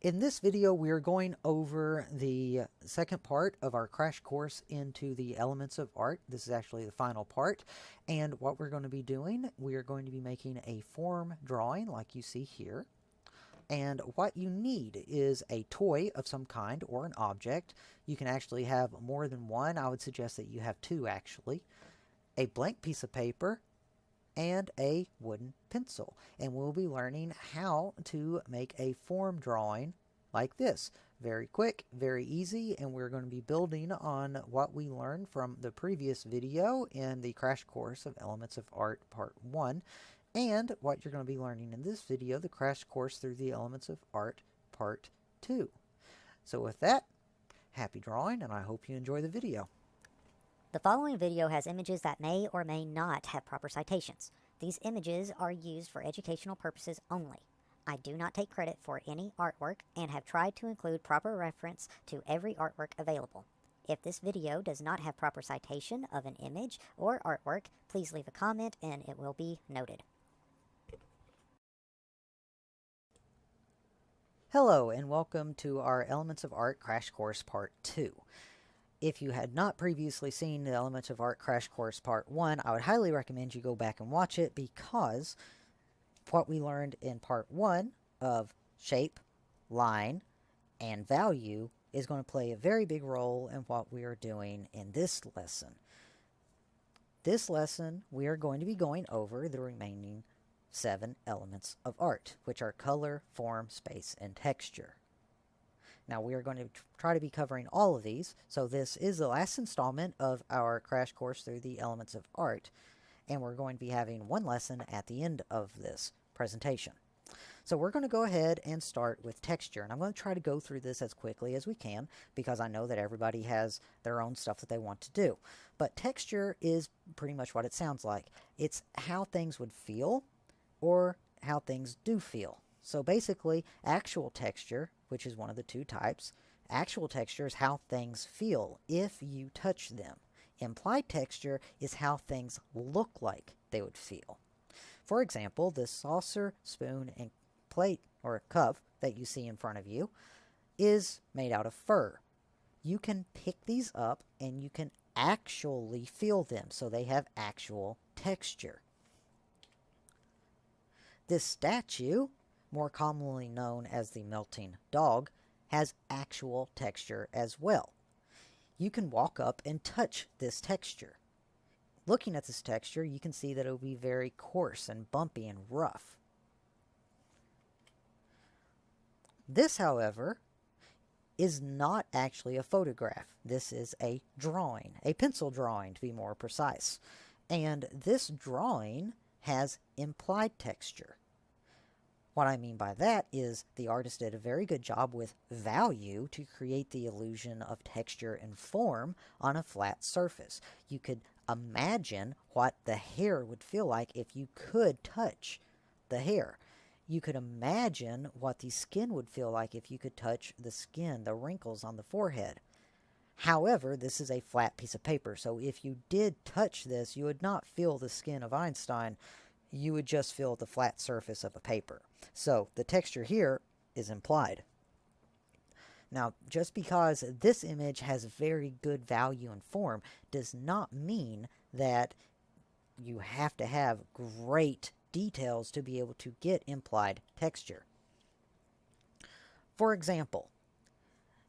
In this video, we are going over the second part of our crash course into the elements of art. This is actually the final part. And what we're going to be doing, we are going to be making a form drawing like you see here. And what you need is a toy of some kind or an object. You can actually have more than one. I would suggest that you have two actually. A blank piece of paper and a wooden pencil, and we'll be learning how to make a form drawing like this. Very quick, very easy, and we're going to be building on what we learned from the previous video in the crash course of Elements of Art Part 1, and what you're going to be learning in this video, the crash course through the Elements of Art Part 2. So with that, happy drawing, and I hope you enjoy the video. The following video has images that may or may not have proper citations. These images are used for educational purposes only. I do not take credit for any artwork and have tried to include proper reference to every artwork available. If this video does not have proper citation of an image or artwork, please leave a comment and it will be noted. Hello and welcome to our Elements of Art Crash Course Part 2. If you had not previously seen the Elements of Art Crash Course Part 1, I would highly recommend you go back and watch it, because what we learned in Part 1 of shape, line, and value is going to play a very big role in what we are doing in this lesson. This lesson, we are going to be going over the remaining 7 elements of art, which are color, form, space, and texture. Now, we are going to try to be covering all of these, so this is the last installment of our crash course through the elements of art, and we're going to be having one lesson at the end of this presentation. So we're going to go ahead and start with texture, and I'm going to try to go through this as quickly as we can, because I know that everybody has their own stuff that they want to do. But texture is pretty much what it sounds like. It's how things would feel, or how things do feel. So basically, actual texture, which is one of the two types, actual texture is how things feel if you touch them. Implied texture is how things look like they would feel. For example, this saucer, spoon, and plate or cup that you see in front of you is made out of fur. You can pick these up and you can actually feel them, so they have actual texture. This statue, more commonly known as the melting dog, has actual texture as well. You can walk up and touch this texture. Looking at this texture, you can see that it will be very coarse and bumpy and rough. This, however, is not actually a photograph. This is a drawing, a pencil drawing to be more precise. And this drawing has implied texture. What I mean by that is the artist did a very good job with value to create the illusion of texture and form on a flat surface. You could imagine what the hair would feel like if you could touch the hair. You could imagine what the skin would feel like if you could touch the skin, the wrinkles on the forehead. However, this is a flat piece of paper, so if you did touch this, you would not feel the skin of Einstein. You would just feel the flat surface of a paper. So the texture here is implied. Now, just because this image has very good value and form does not mean that you have to have great details to be able to get implied texture. For example,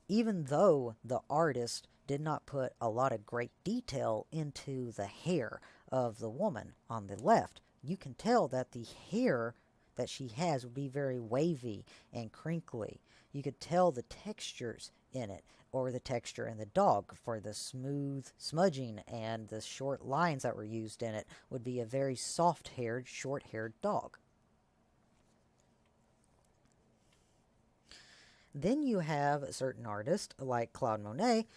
even though the artist did not put a lot of great detail into the hair of the woman on the left, you can tell that the hair that she has would be very wavy and crinkly. You could tell the textures in it, or the texture in the dog, for the smooth smudging and the short lines that were used in it would be a very soft-haired, short-haired dog. Then you have a certain artist like Claude Monet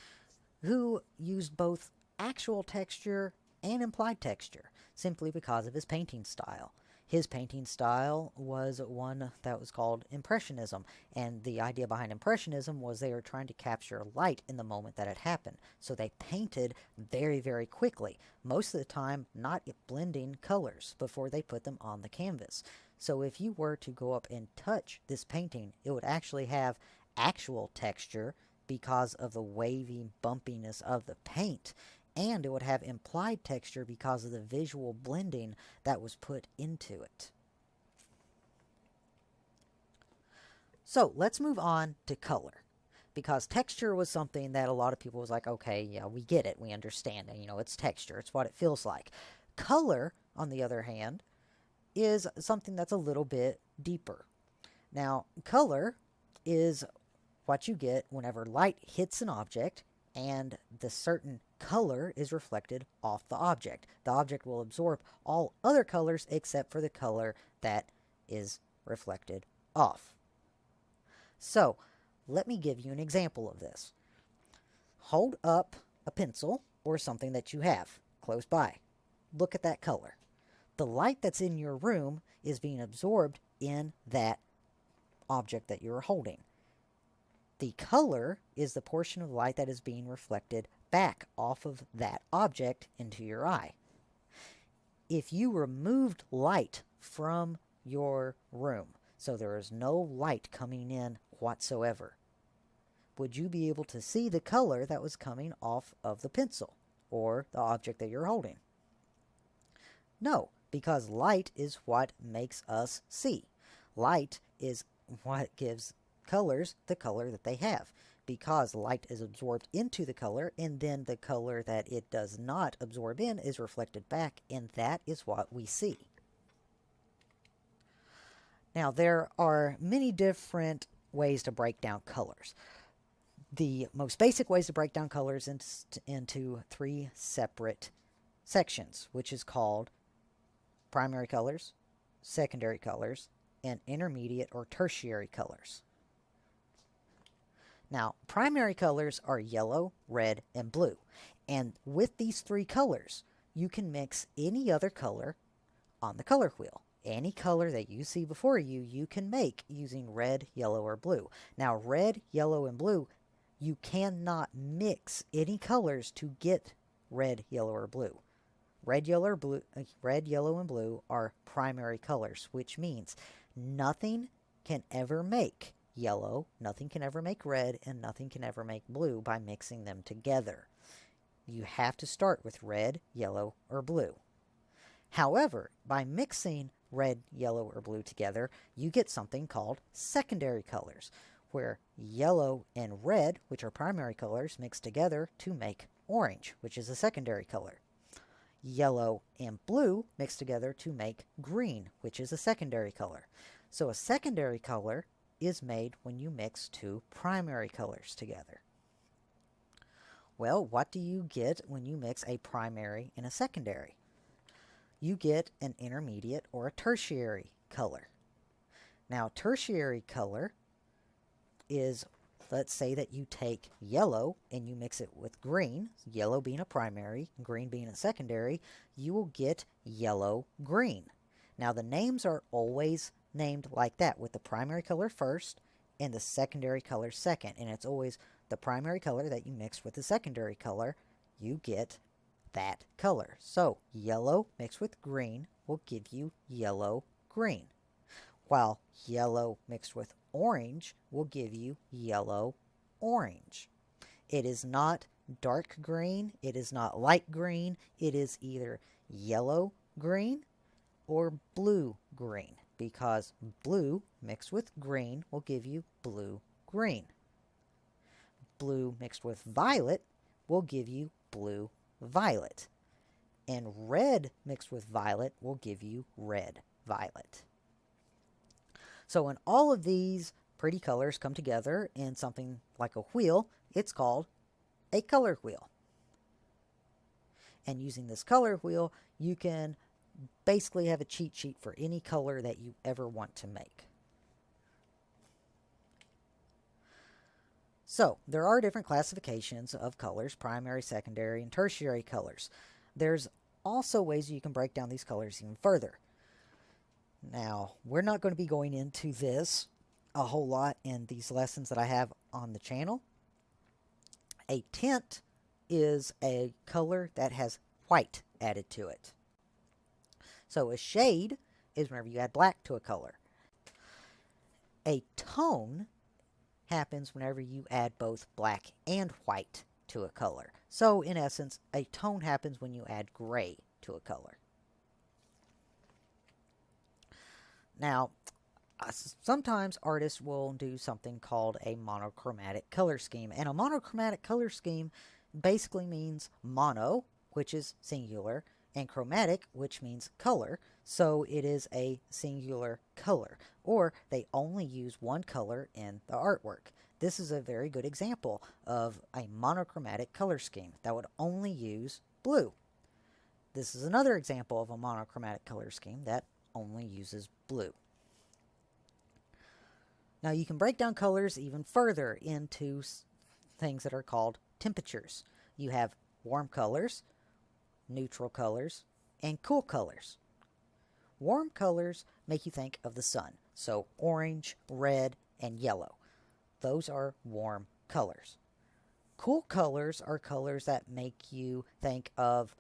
who used both actual texture and implied texture, simply because of his painting style. His painting style was one that was called Impressionism, and the idea behind Impressionism was they were trying to capture light in the moment that it happened. So they painted very, very quickly, most of the time not blending colors before they put them on the canvas. So if you were to go up and touch this painting, it would actually have actual texture because of the wavy bumpiness of the paint, and it would have implied texture because of the visual blending that was put into it. So let's move on to color, because texture was something that a lot of people was like, okay, yeah, we get it, we understand it, it's texture, it's what it feels like. Color, on the other hand, is something that's a little bit deeper. Now, color is what you get whenever light hits an object and the certain color is reflected off the object. The object will absorb all other colors except for the color that is reflected off. So, let me give you an example of this. Hold up a pencil or something that you have close by. Look at that color. The light that's in your room is being absorbed in that object that you're holding. The color is the portion of light that is being reflected back off of that object into your eye. If you removed light from your room, so there is no light coming in whatsoever, would you be able to see the color that was coming off of the pencil or the object that you're holding? No, because light is what makes us see. Light is what gives colors the color that they have, because light is absorbed into the color, and then the color that it does not absorb in is reflected back, and that is what we see. Now, there are many different ways to break down colors. The most basic ways to break down colors into three separate sections, which is called primary colors, secondary colors, and intermediate or tertiary colors. Now, primary colors are yellow, red, and blue. And with these three colors, you can mix any other color on the color wheel. Any color that you see before you, you can make using red, yellow, or blue. Now, red, yellow, and blue, you cannot mix any colors to get red, yellow, or blue. Red, yellow, and blue are primary colors, which means nothing can ever make yellow, nothing can ever make red, and nothing can ever make blue by mixing them together. You have to start with red, yellow, or blue. However, by mixing red, yellow, or blue together, you get something called secondary colors, where yellow and red, which are primary colors, mix together to make orange, which is a secondary color. Yellow and blue mix together to make green, which is a secondary color. So a secondary color is made when you mix two primary colors together. Well, what do you get when you mix a primary and a secondary? You get an intermediate or a tertiary color. Now, tertiary color is, let's say that you take yellow and you mix it with green, yellow being a primary, green being a secondary, you will get yellow-green. Now, the names are always named like that, with the primary color first and the secondary color second, and it's always the primary color that you mix with the secondary color, you get that color. So yellow mixed with green will give you yellow-green, while yellow mixed with orange will give you yellow-orange. It is not dark green, it is not light green, it is either yellow-green or blue-green, because blue mixed with green will give you blue-green. Blue mixed with violet will give you blue-violet. And red mixed with violet will give you red-violet. So when all of these pretty colors come together in something like a wheel, it's called a color wheel. And using this color wheel, you can basically have a cheat sheet for any color that you ever want to make. So, there are different classifications of colors: primary, secondary, and tertiary colors. There's also ways you can break down these colors even further. Now, we're not going to be going into this a whole lot in these lessons that I have on the channel. A tint is a color that has white added to it. So a shade is whenever you add black to a color. A tone happens whenever you add both black and white to a color. So, in essence, a tone happens when you add gray to a color. Now, sometimes artists will do something called a monochromatic color scheme. And a monochromatic color scheme basically means mono, which is singular, and chromatic, which means color. So it is a singular color, or they only use one color in the artwork. This is a very good example of a monochromatic color scheme that would only use blue. This is another example of a monochromatic color scheme that only uses blue. Now you can break down colors even further into things that are called temperatures. You have warm colors, neutral colors, and cool colors. Warm colors make you think of the sun, so orange, red, and yellow. Those are warm colors. Cool colors are colors that make you think of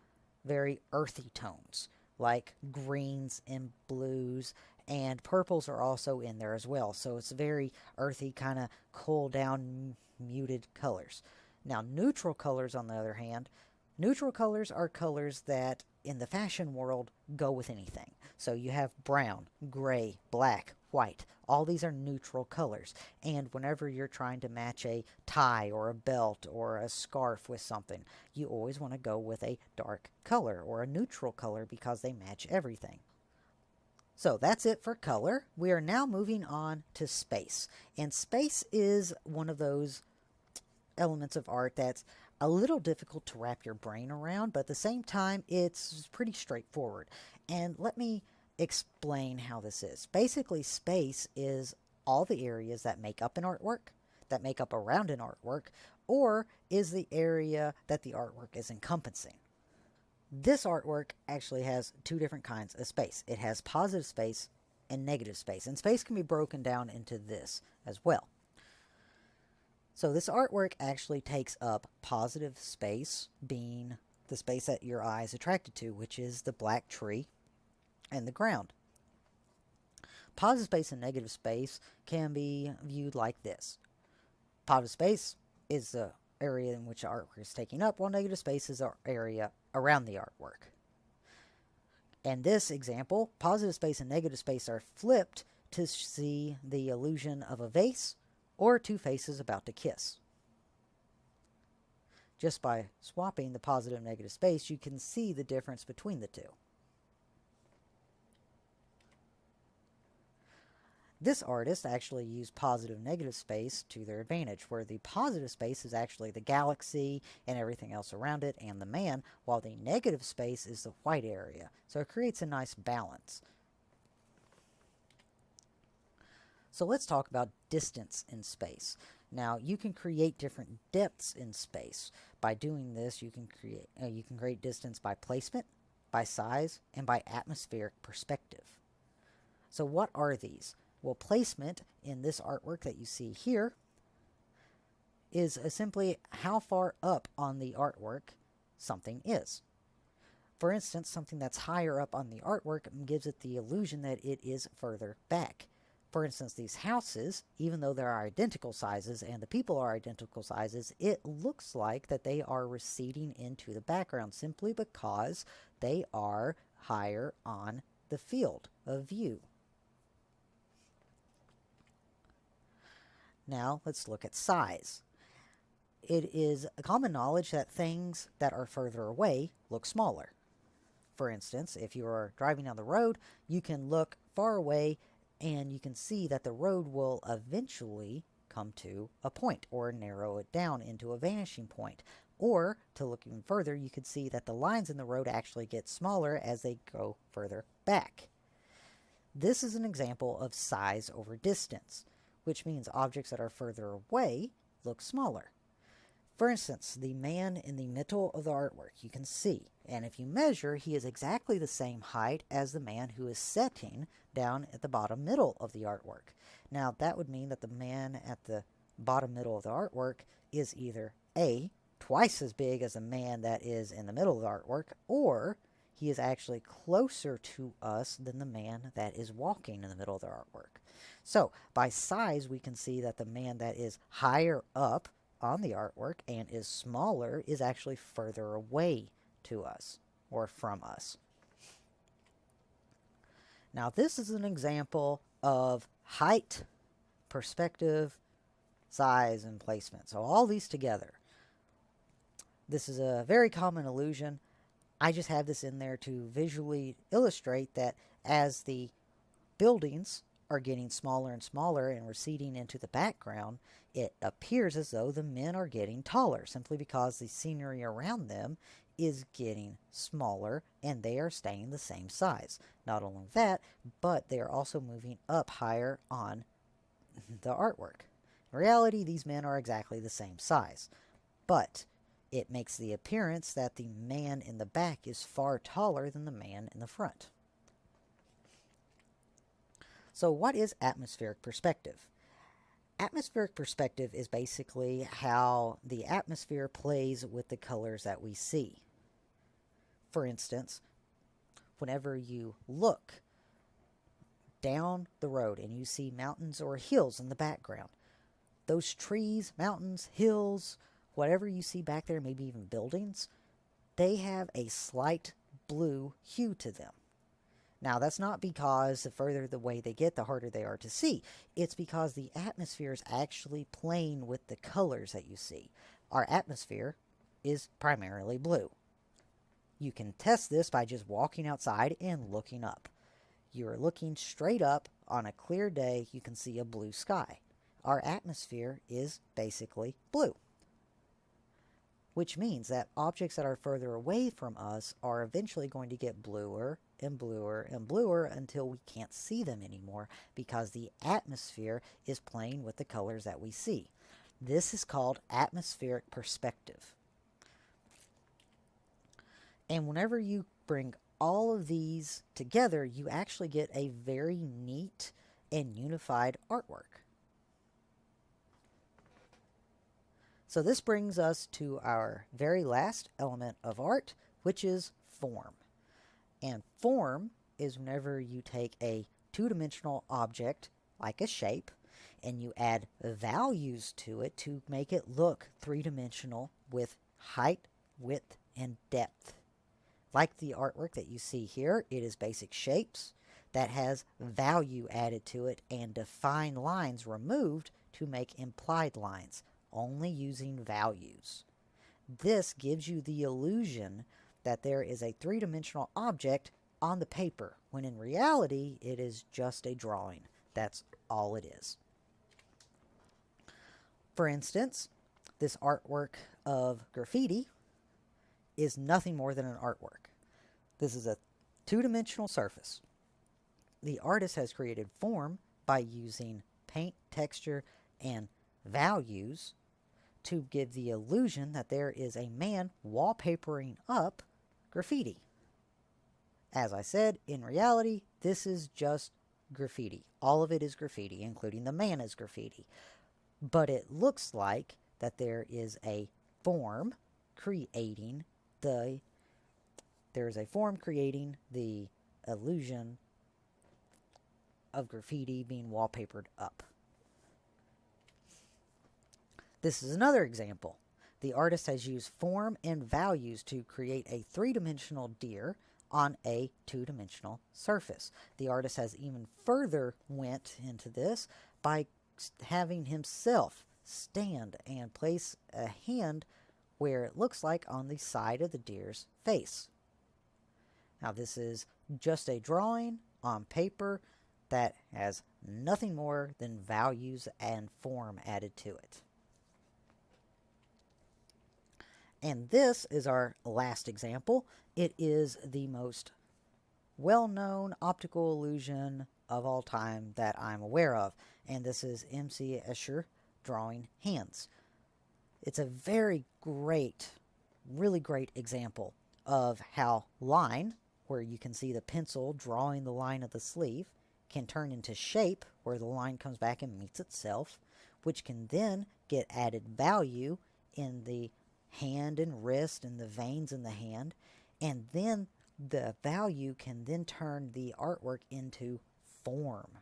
very earthy tones, like greens and blues, and purples are also in there as well. So it's very earthy, kind of cool down, muted colors. Now, neutral colors, on the other hand, neutral colors are colors that in the fashion world go with anything. So you have brown, gray, black, white. All these are neutral colors. And whenever you're trying to match a tie or a belt or a scarf with something, you always want to go with a dark color or a neutral color because they match everything. So that's it for color. We are now moving on to space. And space is one of those elements of art that's a little difficult to wrap your brain around, but at the same time, it's pretty straightforward. And let me explain how this is. Basically, space is all the areas that make up an artwork, that make up around an artwork, or is the area that the artwork is encompassing. This artwork actually has two different kinds of space. It has positive space and negative space, and space can be broken down into this as well. So this artwork actually takes up positive space, being the space that your eye is attracted to, which is the black tree and the ground. Positive space and negative space can be viewed like this. Positive space is the area in which the artwork is taking up, while negative space is the area around the artwork. In this example, positive space and negative space are flipped to see the illusion of a vase or two faces about to kiss. Just by swapping the positive and negative space, you can see the difference between the two. This artist actually used positive and negative space to their advantage, where the positive space is actually the galaxy and everything else around it and the man, while the negative space is the white area. So it creates a nice balance. So let's talk about distance in space. Now, you can create different depths in space. By doing this, you can create distance by placement, by size, and by atmospheric perspective. So what are these? Well, placement in this artwork that you see here is simply how far up on the artwork something is. For instance, something that's higher up on the artwork gives it the illusion that it is further back. For instance, these houses, even though they are identical sizes and the people are identical sizes, it looks like that they are receding into the background simply because they are higher on the field of view. Now, let's look at size. It is a common knowledge that things that are further away look smaller. For instance, if you are driving down the road, you can look far away and you can see that the road will eventually come to a point or narrow it down into a vanishing point. Or, to look even further, you could see that the lines in the road actually get smaller as they go further back. This is an example of size over distance, which means objects that are further away look smaller. For instance, the man in the middle of the artwork you can see, and if you measure, he is exactly the same height as the man who is sitting down at the bottom middle of the artwork. Now, that would mean that the man at the bottom middle of the artwork is either A, twice as big as the man that is in the middle of the artwork, or he is actually closer to us than the man that is walking in the middle of the artwork. So by size, we can see that the man that is higher up on the artwork and is smaller is actually further away to us or from us. Now this is an example of height, perspective, size, and placement. So all these together. This is a very common illusion. I just have this in there to visually illustrate that as the buildings are getting smaller and smaller and receding into the background, it appears as though the men are getting taller simply because the scenery around them is getting smaller and they are staying the same size. Not only that, but they are also moving up higher on the artwork. In reality, these men are exactly the same size, but it makes the appearance that the man in the back is far taller than the man in the front. So what is atmospheric perspective? Atmospheric perspective is basically how the atmosphere plays with the colors that we see. For instance, whenever you look down the road and you see mountains or hills in the background, those trees, mountains, hills, whatever you see back there, maybe even buildings, they have a slight blue hue to them. Now, that's not because the further the way they get, the harder they are to see. It's because the atmosphere is actually playing with the colors that you see. Our atmosphere is primarily blue. You can test this by just walking outside and looking up. You're looking straight up on a clear day, you can see a blue sky. Our atmosphere is basically blue, which means that objects that are further away from us are eventually going to get bluer and bluer and bluer until we can't see them anymore because the atmosphere is playing with the colors that we see. This is called atmospheric perspective. And whenever you bring all of these together, you actually get a very neat and unified artwork. So this brings us to our very last element of art, which is form. And form is whenever you take a two-dimensional object, like a shape, and you add values to it to make it look three-dimensional with height, width, and depth. Like the artwork that you see here, it is basic shapes that has value added to it and defined lines removed to make implied lines, only using values. This gives you the illusion that there is a three-dimensional object on the paper, when in reality it is just a drawing. That's all it is. For instance, this artwork of graffiti is nothing more than an artwork. This is a two-dimensional surface. The artist has created form by using paint, texture, and values to give the illusion that there is a man wallpapering up graffiti. As I said, in reality, this is just graffiti. All of it is graffiti, including the man is graffiti. But it looks like that there is a form creating the illusion of graffiti being wallpapered up. This is another example. The artist has used form and values to create a three-dimensional deer on a two-dimensional surface. The artist has even further went into this by having himself stand and place a hand where it looks like on the side of the deer's face. Now this is just a drawing on paper that has nothing more than values and form added to it. And this is our last example. It is the most well-known optical illusion of all time that I'm aware of. And this is M.C. Escher drawing hands. It's a very great, really great example of how line, where you can see the pencil drawing the line of the sleeve, can turn into shape, where the line comes back and meets itself, which can then get added value in the hand and wrist and the veins in the hand, and then the value can then turn the artwork into form,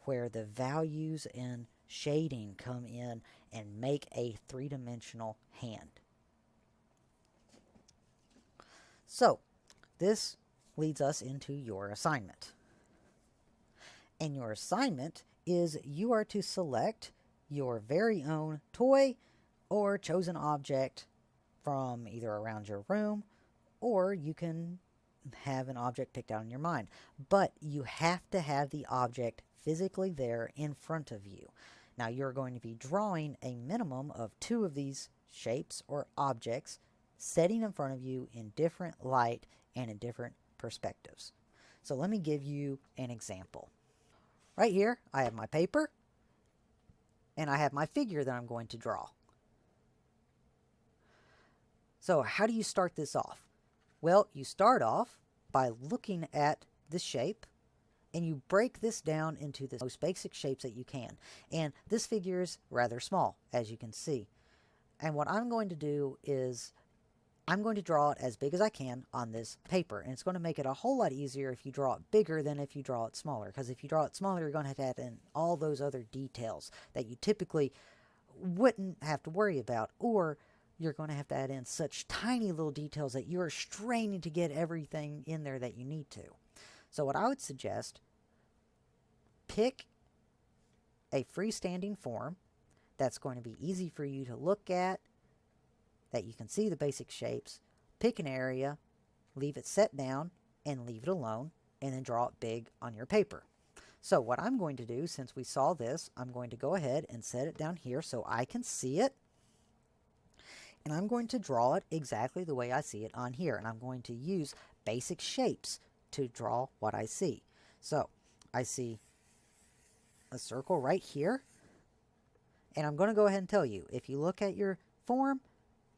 where the values and shading come in and make a three-dimensional hand. So, this leads us into your assignment. And your assignment is you are to select your very own toy or chosen object from either around your room, or you can have an object picked out in your mind. But you have to have the object physically there in front of you. Now you're going to be drawing a minimum of 2 of these shapes or objects, setting in front of you in different light and in different perspectives. So let me give you an example. Right here, I have my paper, and I have my figure that I'm going to draw. So how do you start this off? Well, you start off by looking at the shape, and you break this down into the most basic shapes that you can. And this figure is rather small, as you can see. And what I'm going to do is I'm going to draw it as big as I can on this paper. And it's going to make it a whole lot easier if you draw it bigger than if you draw it smaller. Because if you draw it smaller, you're going to have to add in all those other details that you typically wouldn't have to worry about. Or you're going to have to add in such tiny little details that you're straining to get everything in there that you need to. So what I would suggest, pick a freestanding form that's going to be easy for you to look at, that you can see the basic shapes. Pick an area, leave it set down, and leave it alone, and then draw it big on your paper. So what I'm going to do, since we saw this, I'm going to go ahead and set it down here so I can see it. And I'm going to draw it exactly the way I see it on here. And I'm going to use basic shapes to draw what I see. So I see a circle right here. And I'm going to go ahead and tell you, if you look at your form,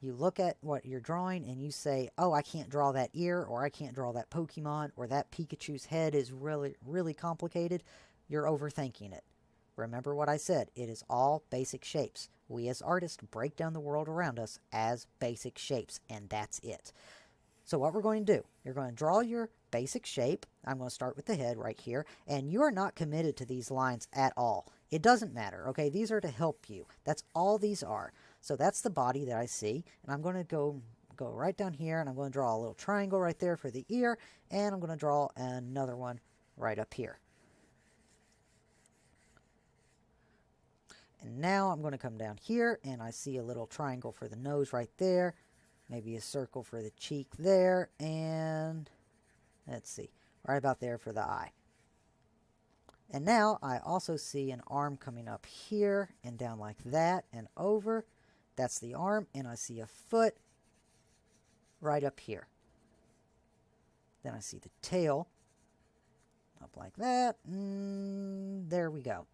you look at what you're drawing and you say, oh, I can't draw that ear, or I can't draw that Pokemon, or that Pikachu's head is really, really complicated, you're overthinking it. Remember what I said, it is all basic shapes. We as artists break down the world around us as basic shapes, and that's it. So what we're going to do, you're going to draw your basic shape. I'm going to start with the head right here, and you are not committed to these lines at all. It doesn't matter, okay? These are to help you. That's all these are. So that's the body that I see, and I'm going to go right down here, and I'm going to draw a little triangle right there for the ear, and I'm going to draw another one right up here. And now I'm going to come down here, and I see a little triangle for the nose right there, maybe a circle for the cheek there, and let's see, right about there for the eye. And now I also see an arm coming up here and down like that and over. That's the arm, and I see a foot right up here. Then I see the tail up like that, and there we go.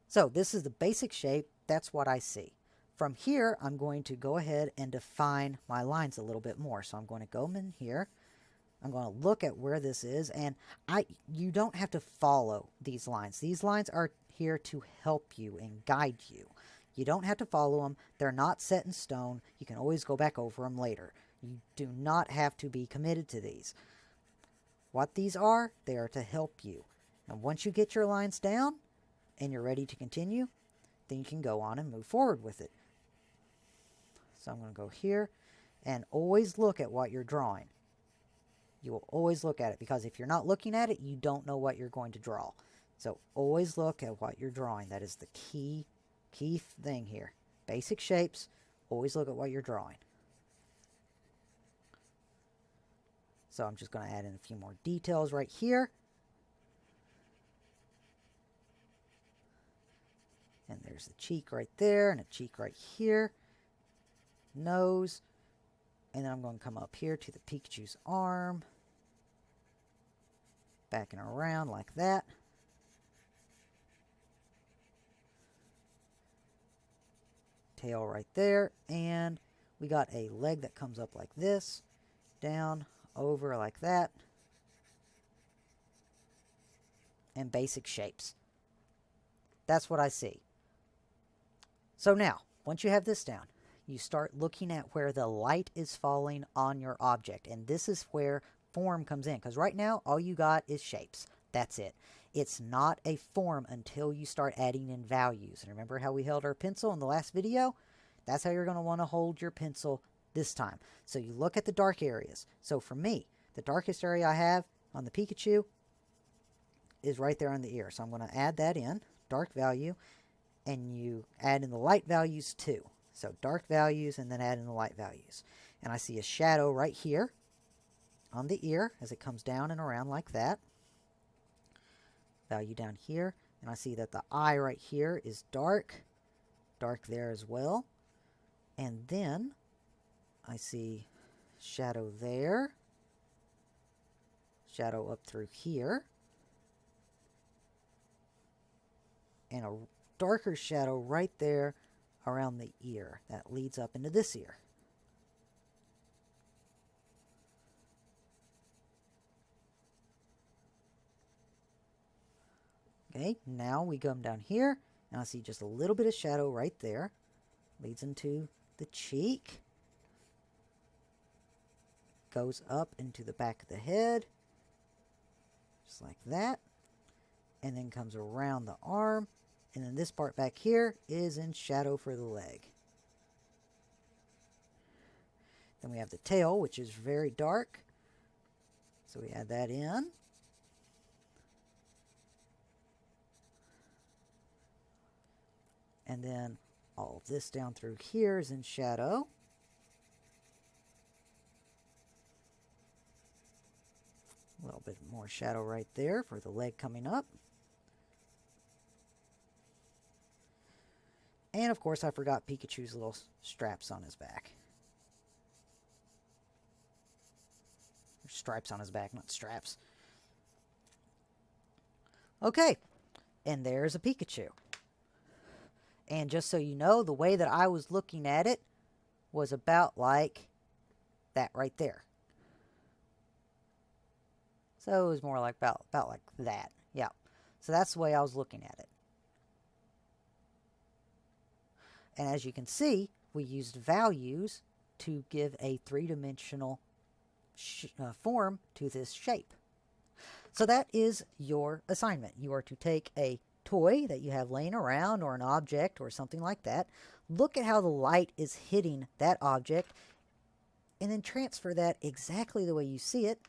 So this is the basic shape. That's what I see. From here, I'm going to go ahead and define my lines a little bit more. So I'm going to go in here. I'm going to look at where this is, and you don't have to follow these lines. These lines are here to help you and guide you. You don't have to follow them. They're not set in stone. You can always go back over them later. You do not have to be committed to these. What these are, they are to help you. And once you get your lines down and you're ready to continue, then you can go on and move forward with it. So I'm going to go here and always look at what you're drawing. You will always look at it, because if you're not looking at it, you don't know what you're going to draw. So always look at what you're drawing. That is the key thing here. Basic shapes, always look at what you're drawing. So I'm just going to add in a few more details right here. And there's the cheek right there, and a cheek right here. Nose. And then I'm going to come up here to the Pikachu's arm. Backing around like that. Tail right there. And we got a leg that comes up like this. Down, over like that. And basic shapes. That's what I see. So now, once you have this down, you start looking at where the light is falling on your object. And this is where form comes in, because right now all you got is shapes. That's it. It's not a form until you start adding in values. And remember how we held our pencil in the last video? That's how you're going to want to hold your pencil this time. So you look at the dark areas. So for me, the darkest area I have on the Pikachu is right there on the ear. So I'm going to add that in, dark value, and you add in the light values too. So dark values and then add in the light values. And I see a shadow right here on the ear as it comes down and around like that. Value down here. And I see that the eye right here is dark. Dark there as well. And then I see shadow there. Shadow up through here. And a darker shadow right there around the ear. That leads up into this ear. Okay, now we come down here, and I see just a little bit of shadow right there. Leads into the cheek. Goes up into the back of the head. Just like that. And then comes around the arm. And then this part back here is in shadow for the leg. Then we have the tail, which is very dark. So we add that in. And then all of this down through here is in shadow. A little bit more shadow right there for the leg coming up. And of course I forgot Pikachu's little straps on his back. Or stripes on his back, not straps. Okay, and there's a Pikachu. And just so you know, the way that I was looking at it was about like that right there. So it was more like about like that. Yeah. So that's the way I was looking at it. And as you can see, we used values to give a three-dimensional form to this shape. So that is your assignment. You are to take a toy that you have laying around or an object or something like that. Look at how the light is hitting that object and then transfer that exactly the way you see it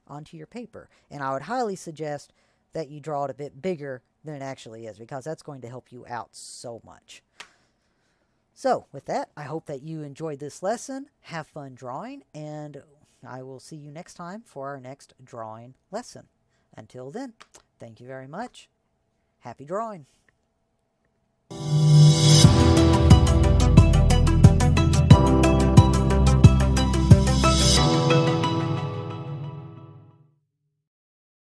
onto your paper. And I would highly suggest that you draw it a bit bigger than it actually is, because that's going to help you out so much. So with that, I hope that you enjoyed this lesson. Have fun drawing, and I will see you next time for our next drawing lesson. Until then, thank you very much. Happy drawing.